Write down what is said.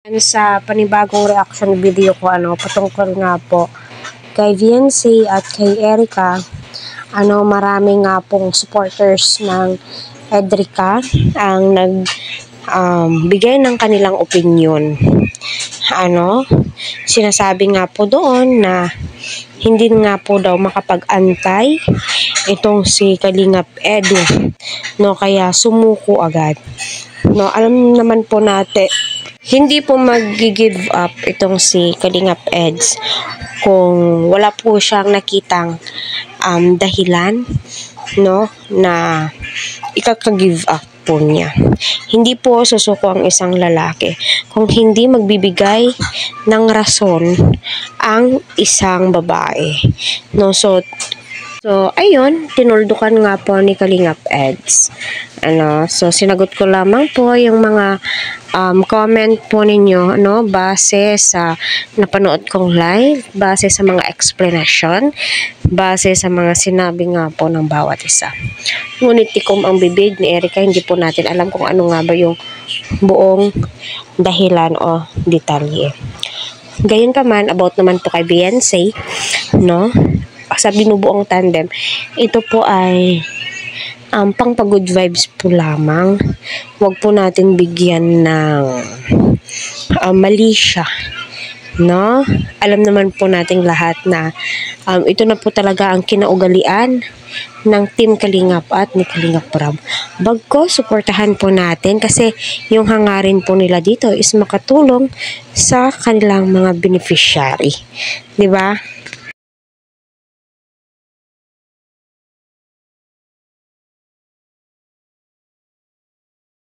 Sa panibagong reaction video ko patungkol nga po kay Viancy at kay Erica, marami nga pong supporters ng Edrica ang bigay ng kanilang opinion. Sinasabi nga po doon na hindi nga po daw makapag-antay itong si Kalingap Edu, kaya sumuko agad. Alam naman po natin, hindi po mag-give up itong si Kalingap Eds kung wala po siyang nakitang dahilan na ikaka-give up po niya. Hindi po susuko ang isang lalaki kung hindi magbibigay ng rason ang isang babae. So, ayun, tinuldukan nga po ni Kalingap Eds. So, sinagot ko lamang po yung mga comment po ninyo, base sa napanood kong live, base sa mga explanation, base sa mga sinabi nga po ng bawat isa. Ngunit tikom ang bibig ni Erica, hindi po natin alam kung ano nga ba yung buong dahilan o detalye. Gayon pa man, about naman po kay Viancy, sa binubuong tandem, ito po ay pang good vibes po lamang. Huwag po natin bigyan ng mali siya. Alam naman po nating lahat na ito na po talaga ang kinaugalian ng Team Kalingap at ni Kalingap Rab. Bagko, suportahan po natin kasi yung hangarin po nila dito is makatulong sa kanilang mga beneficiary. 'Di ba?